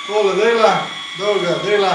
Tole dela, dolga dela.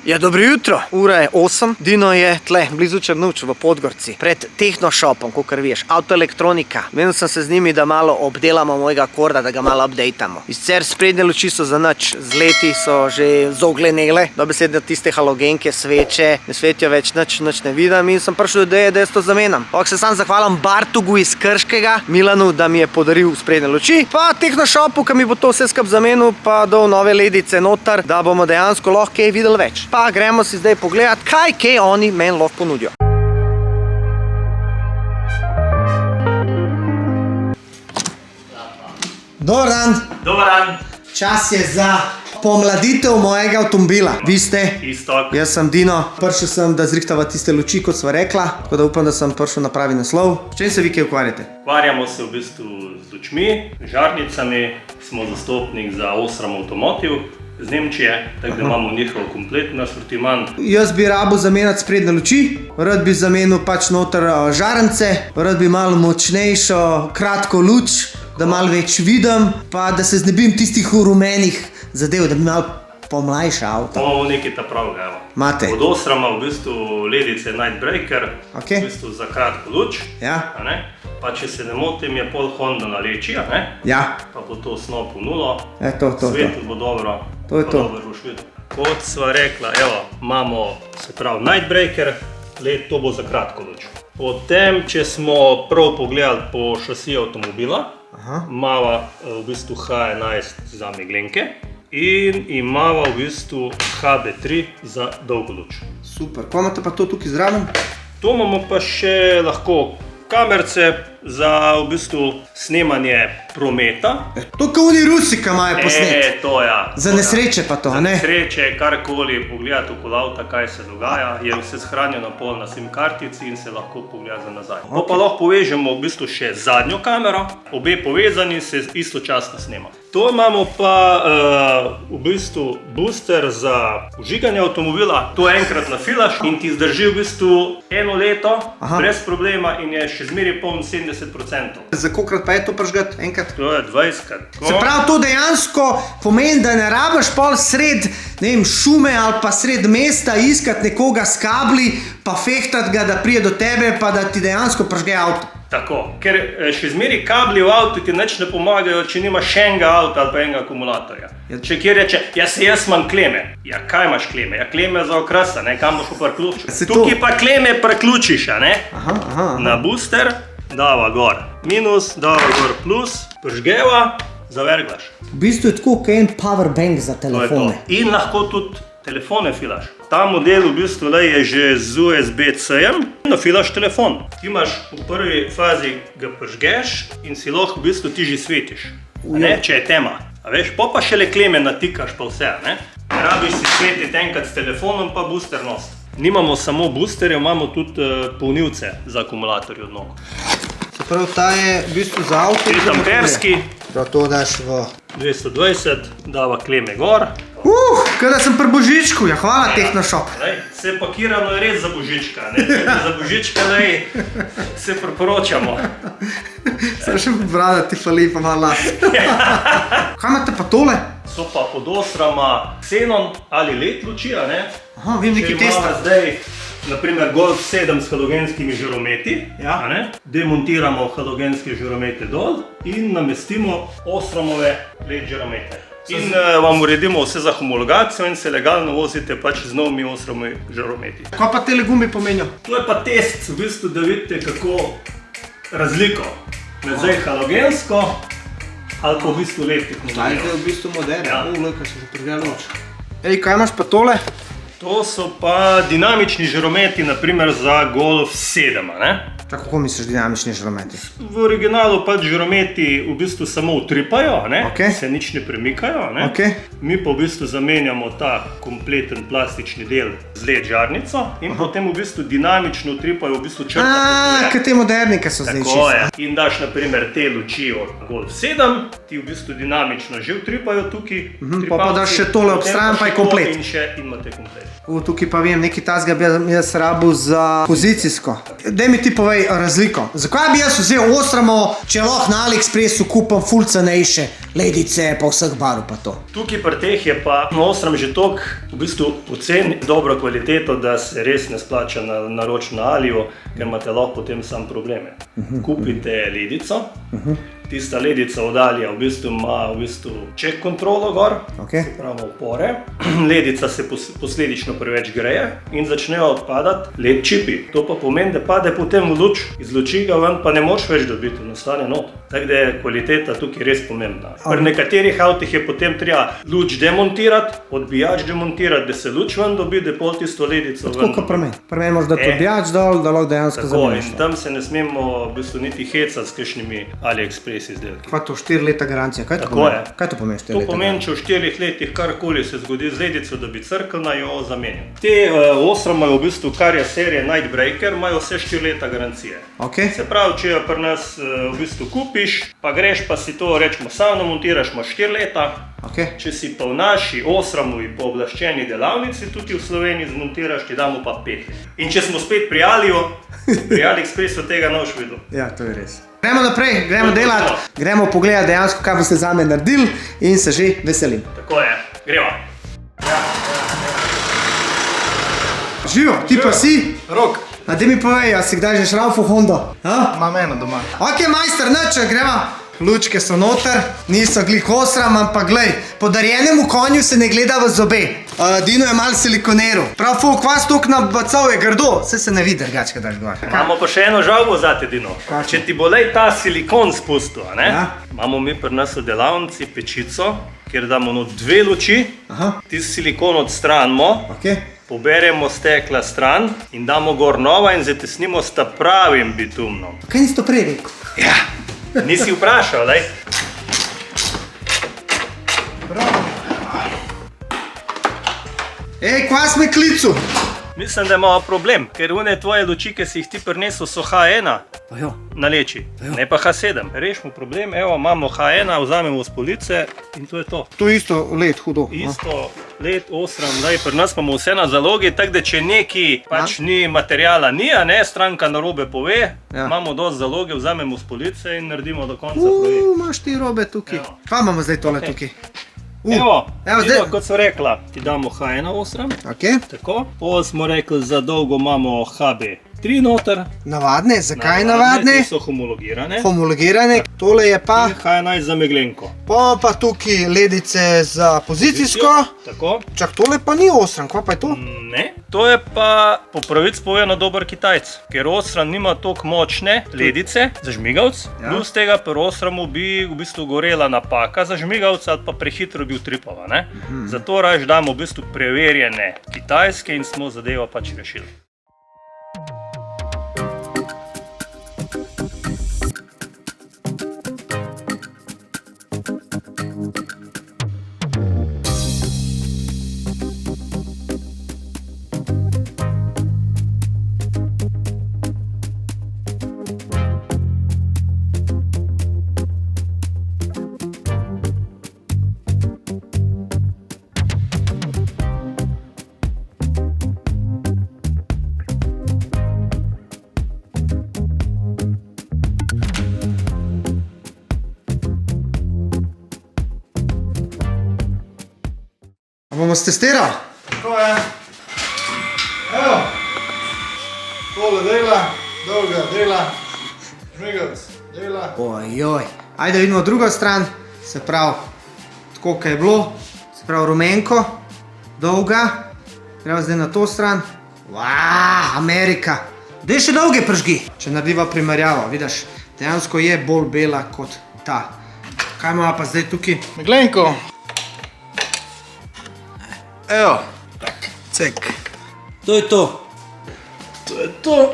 Ja, dobro jutro. Ura je 8. Dino je tle, blizu Črnuč v Podgorci, pred Tehnoshopom, kakor veš, avtoelektronika. Menil sem se z njimi, da malo obdelamo mojega Akorda, da ga malo updatamo. Sicer sprednje luči so za nič, z leti so že zoglenele, dobesedno tiste halogenke, sveče, ne svetijo več, nič ne vidim in sem prišel do ideje, da jaz to zamenjam. Ok, se sam zahvalim Bartugu iz Krškega, Milanu, da mi je podaril sprednje luči, pa Tehnoshopu, ki mi bo to vse skupaj zamenil, pa dal nove ledice noter, da bomo dejansko lahko kaj videli več. Pa gremo si zdaj pogledati, kaj oni meni lahko ponudijo. Dobar dan. Dobar dan. Čas je za pomladitev mojega avtomobila. Vi ste? Istok. Jaz sem Dino. Prišel sem, da zrihtava tiste luči, kot sva rekla, tako da upam, da sem prišel na pravi naslov. S čem se vi kaj ukvarjate? Ukvarjamo se v bistvu z lučmi, žarnicami, smo zastopnik za Osram Automotive z Nemčije, tako da imamo njihov kompletni asortiman. Jaz bi rabo zamenjati sprednje luči, rad bi zamenil pač noter žarnice, rad bi malo močnejšo, kratko luč, da malo več vidim, pa da se znebim tistih rumenih zadev, da bi malo pomlajša avto. Imamo nekaj ta pravega, evo. Imate? Od Osrama v bistvu ledice Night Breaker, Ok. v bistvu za kratko luč, Ja, a ne? Pa če se ne motim, je pol Honda na leči, a ne? ja, Pa bo to snop v nulo, to. svetlo bo dobro, To je pa to. dobro boš videl. Kot sva rekla, evo, imamo, se pravi, Night Breaker, to bo za kratko luč. Potem, če smo prav pogledali po šasiju avtomobila, imava v bistvu H11 za meglenke in imava v bistvu HB3 za dolgo luč. super. Ko imate pa to tukaj zraven? Tu imamo pa še lahko kamerce za v bistvu snemanje prometa. To kao oni Rusi, ki imajo posnet. To ja. Za nesreče pa to, a ne? Za nesreče, karkoli, pogledati okoli avta, kaj se dogaja, je vse shranjeno pol na SIM kartici in se lahko pogleda za nazaj. Pa lahko povežemo v bistvu še zadnjo kamero, obe povezani se istočasno snema. To imamo pa v bistvu booster za vžiganje avtomobila, to enkrat nafilaš in ti zdrži v bistvu eno leto brez problema in je še zmeraj poln 70%. Za kolikrat pa je to prižgati enkrat? To je 20-krat. Se pravi, to dejansko pomeni, da ne rabiš pol sred, ne vem, šume ali pa sred mesta iskati nekoga s kabli, pa fehtati ga, da prije do tebe, pa da ti dejansko prižge avto. Tako, ker še zmeri kabli v avtu ti nič ne pomagajo, če nimaš še enega avta ali pa enega akumulatorja. Če kje reče, jaz imam kleme. Ja, kaj imaš kleme? Ja, kleme za okrasa, ne, kam boš pa priključil. Tukaj pa kleme priključiš, a ne? Na booster, dava gor minus, dava gor plus, prižgeva, zaverglaš. V bistvu je tako, kot en powerbank za To je to. telefone. In lahko tudi telefone filaš. Ta model v bistvu je že z USB-C-jem, nafilaš telefon. Ti imaš v prvi fazi ga prižgeš in si lahko v bistvu ti že svetiš, ne, če je tema. A veš, pa šele kleme natikaš pa vse, ne. Rabiš si svetiti enkrat s telefonom pa booster nositi. Nimamo samo boosterjev, imamo tudi polnilce za akumulatorje od nog. Se pravi, ta je v bistvu za avto. 3 amperski, Da to daš v... 220, dava kleme gor. Kada sem pri Božičku, ja hvala Tehnoshop. Vse pakirano je res za božička, ne? Za božička se priporočamo. Sem še pobrala, ti fali pa malo las. Kaj imate pa tole? So pa pod Osrama Xenon ali LED luči, a ne? Aha, vem neki Če imamo testa. zdaj, naprimer, Golf 7 s halogenskimi žarometi, Ja. a ne? Demontiramo halogenske žaromete dol in namestimo Osramove LED žaromete. In vam uredimo vse za homologacijo in se legalno vozite pač z novimi Osramovi žarometi. Kaj pa tele gumbi pomenijo? To je pa test, v bistvu, da vidite kako razliko med zdaj halogensko ali pa v bistvu LED tehnologijo. v bistvu moderno. Ja. Lojka se že prižgala luč. Ej, kaj imaš pa tole? To so pa dinamični žarometi, naprimer za Golf 7, a ne? Kako misliš dinamični žarometi? V originalu pač žarometi v bistvu samo utripajo, a ne? Okej. Se nič ne premikajo, a ne? Okej. Mi pa v bistvu zamenjamo ta kompleten plastični del z LED žarnico in potem v bistvu dinamično utripajo, v bistvu črta potuje. Kaj te moderni, ki so zdaj Tako je. In daš naprimer te luči od Golf 7, ti v bistvu dinamično že utripajo tukaj. pa daš še tole ob potem stran, pa je komplet. In še imate komplet. Tukaj pa vem, nekaj tazga bi jaz rabil za pozicijsko. Daj mi ti povej, povej razliko. Zakaj bi jaz vzel Osramo, če lahko na AliExpressu kupam ful cenejše ledice pa vseh barv pa to? Tukaj pri teh je pa Osram že toliko v bistvu oceni dobro kvaliteto, da se res ne splača naročiti na Aliju, ker imate lahko potem sam probleme. Kupite ledico, tista ledica od Alija v bistvu ima check kontrolo gor, se pravi opore. Ledica se posledično preveč greje in začnejo odpadati led čipi. To pa pomeni, da pade potem v luč, iz luči ga ven pa ne moreš več dobiti, nastane not. Tako da je kvaliteta tukaj res pomembna. Pri nekaterih avtih je potem treba luč demontirati, odbijač demontirati, da se luč ven dobi, da pol tisto ledico ven. Tako kot pri meni. Pri meni moraš dati odbijač dol, da lahko dejansko zameniš. In tam se ne smemo v bistvu niti hecati s kakšnimi AliExpress izdelki. Kaj to 4 leta garancija? Kaj to pomeni? Kaj to pomeni 4 leta? To pomeni, če v 4 letih karkoli se zgodi z ledico, da bi crkvna jo zamenil. Te Osram imajo v bistvu, kar je serija Nightbreaker, imajo vse 4 leta garancije. Se pravi, če jo pri nas v bistvu kupiš, pa greš pa si to, rečemo, sam namontiraš, imaš 4 leta. Če si pa v naši Osramovi pooblaščeni delavnici, tudi v Sloveniji zmontiraš, ti damo pa 5 let. In če smo spet pri Aliju, pri AliExpressu tega ne boš videl. Ja, to je res. Gremo naprej, gremo delati, gremo pogledati dejansko, kaj boste zame naredili in se že veselim. Tako je, gremo. Živo, ti pa si? Rok. A ti mi povej, a si kdaj že šraufal Hondo? Imam eno doma. Ok, majster, nič, gremo. Lučke so noter, niso glih Osram, ampak glej, podarjenemu konju se ne gleda v zobe. Dino je malo silikoniral. Prav ful, kvas tuk nabacal je grdo, vse se ne vidi drugače, kaj daš gor. Imamo pa še eno žalbo zate, Dino. Če ti bo lej ta silikon spustil, imamo mi pri nas v delavnici pečico, kjer damo not 2 luči, tisti silikon odstranimo, poberemo stekla stran in damo gor nova in zatesnimo s ta pravim bitumnom. Kaj nisi to prej rekel? Ja, nisi vprašal, lej. Ej, kva si me klicu? Mislim, da imamo problem, ker une tvoje luči, ki si jih ti prinesel, so H1 na leči, ne pa H7. Rešimo problem, evo, imamo H1, vzamemo z police in to je to. To je isto led, hudo. Isto led, Osram, daj, pri nas imamo vse na zalogi, tako da če neki pač ni materijala ni, a ne, stranka narobe pove, imamo dosti zaloge, vzamemo z police in naredimo do konca projekt. Imaš ti robe tukaj. Kaj imamo zdaj tole tukaj? Evo, kot so rekla, ti damo H1 Osram, tako. Pol smo rekli, za dolgo imamo HB3 noter. Navadne, zakaj navadne? Ti so homologirane. Homologirane, tole je pa... In H11 za meglenko. Pa tukaj ledice za pozicijsko. Tako. Čak, tole pa ni Osram, kva pa je to? Ne, to je pa po pravici povedano dober Kitajc, ker Osram nima toliko močne ledice za žmigavc, plus tega pri Osramu bi v bistvu gorela napaka za žmigavc ali pa prehitro bi utripala, ne? Zato raje damo v bistvu preverjene kitajske in smo zadevo pač rešili. Bomo stestirali? Tako je. Evo. Tole dela, dolga dela, žmigavc dela. Ojoj. Ajde vidimo drugo stran, se pravi, tako kaj je bilo, se pravi rumenko, dolga, gremo zdaj na to stran. Amerika. Daj še dolge pržgi. Če narediva primerjavo, vidiš, dejansko je bolj bela kot ta. Kaj imamo pa zdaj tukaj? Meglenko. Evo, cek. To je to. To je to.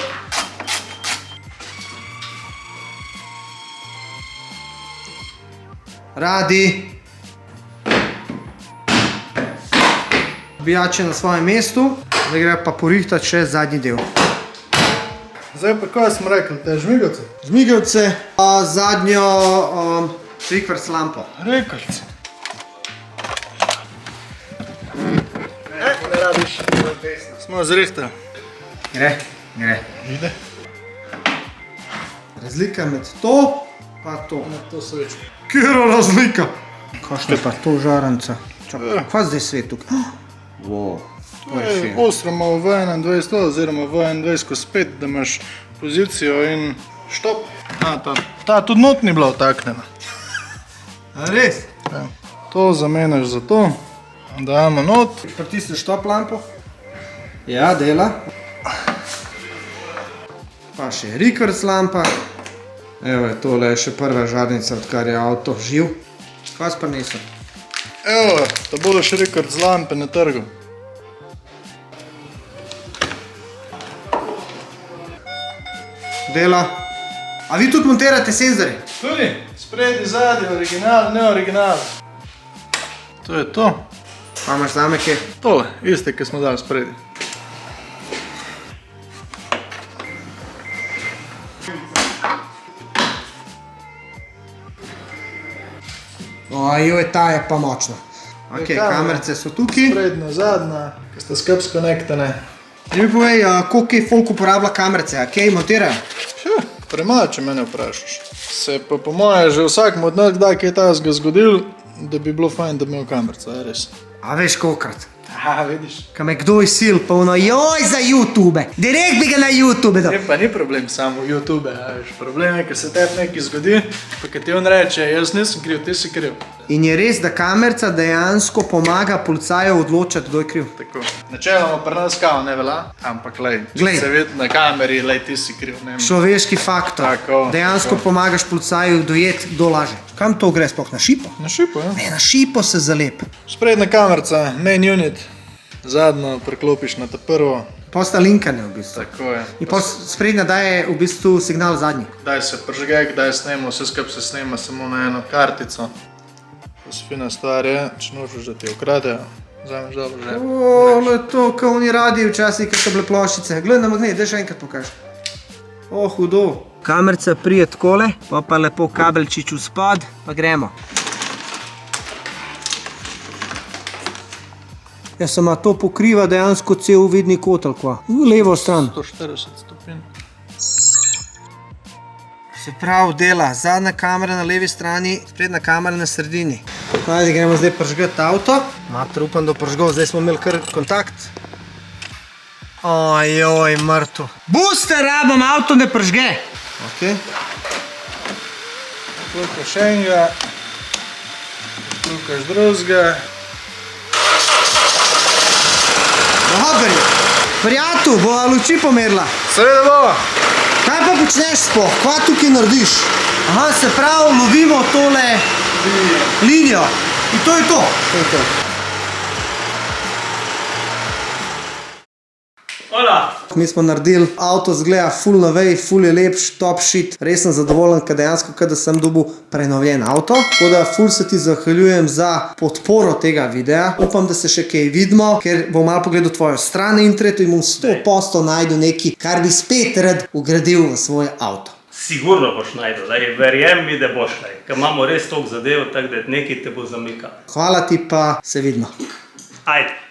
Radi. Bijače na svojem mestu, zdaj gre pa porihtati še zadnji del. Zdaj pa kaj smo rekli, te žmigavce? Žmigavce, zadnjo trikvrst lampo. Rekalce. Ne rabiš. Smo zrihtali. Gre. Ide. razlika med to pa to. To svečko. Kjera razlika? Kakšna je pa to žaranca? Čakaj, kva zdaj svet tukaj? Wow, to je še. Ostramo v 21 oziroma v 21/5, da imaš pozicijo in štop. Ta tudi not ni bila vtaknjena. A res? Ja. To zamenjaš za to, dajemo not. Pritisneš štop lampo. Ja, dela. Pa še reverse lampa. Evo je, tole je še prva žarnica, odkar je avto živ. Kva si prinesel? Evo, da bodo še rekord z lampe na trgu. Dela. A vi tudi montirate senzorje? Tudi, spredi, zadnji, original, ne original. To je to. Pa imaš zame kje? Tole, iste, ki smo dali spredi. Ojoj, ta je pa močna. Ok, kamerce so tukaj. Sprednja, zadnja, ki sta skrb skonektane. Mi povej, koliko je folk uporablja kamerce, a kaj montirajo? Premalo, če mene vprašaš. Se pa po moje že vsakmu od nas kdaj kaj takega zgodil, da bi bilo fajn, da bi imel kamerca, je res. A veš kolikrat? Aha, vidiš. Ka me kdo izsil, pa ono, joj za YouTube, direkt bi ga na YouTube dal. Ne, pa ni problem samo v YouTube, a veš. Problem je, ker se tebi nekaj zgodi, pa kad ti on reče, jaz nisem kriv, ti si kriv. In je res, da kamerca dejansko pomaga policaju odločati, kdo je kriv. Tako. Načeloma pri nas kao ne velja, ampak lej, Glej. se vidi na kameri, lej, ti si kriv, ne. Človeški faktor. Tako, Dejansko pomagaš policaju dojeti, kdo laže. Kam to gre sploh? Na šipo? Na šipo, ja. Ne, na šipo se zalep. Sprednja kamerca, main unit, zadnjo preklopiš na ta prvo. Posta linkane v bistvu. Tako je. In sprednja daje v bistvu signal zadnji. Kdaj se pržge, kdaj snema, vse skup se snema samo na eno kartico. To je fina stvar je, če nočeš, da ti ukradejo, vzameš dol v žep. Ole, to, kao oni radi včasih, kad so bile ploščice. Glej na magnet, daj še enkrat pokaži. O, hudo. Kamerca prije takole, pa lepo kabelčič v spad, pa gremo. Ja, sama to pokriva dejansko cel vidni kot ali kva. V levo stran. 140 stopinj. Se pravi, dela zadnja kamera na levi strani, sprednja kamera na sredini. Ajde, gremo zdaj pržgati avto. Mater, upam, da pržgal, zdaj smo imeli kar kontakt. Ojoj, mrtvo. Booster rabam, avto ne pržge. Ok. Klukaš enega, klukaš drugega. Dober je. Prijatelj, bova luči pomerila. Seveda bova. Kaj pa počneš sploh? Kva tukaj narediš? Aha, se pravi, lovimo tole linijo. In to je to. To je to. Hola! Mi smo naredili, avto zgleda full novej, full je lepš, top shit. Res sem zadovoljen, ker dejansko, da sem dobil prenovljen avto. Tako da full se ti zahvaljujem za podporo tega videa. Upam, da se še kaj vidimo, ker bom malo pogledal tvojo stran na internetu in bom 100% najdu nekaj, kar bi spet rad ugradil v svoj avto. Sigurno boš najdel, verjem mi, da boš najdel, ker imamo res toliko zadev, tako da nekaj te bo zamikal. Hvala ti pa, se vidimo. Ajde!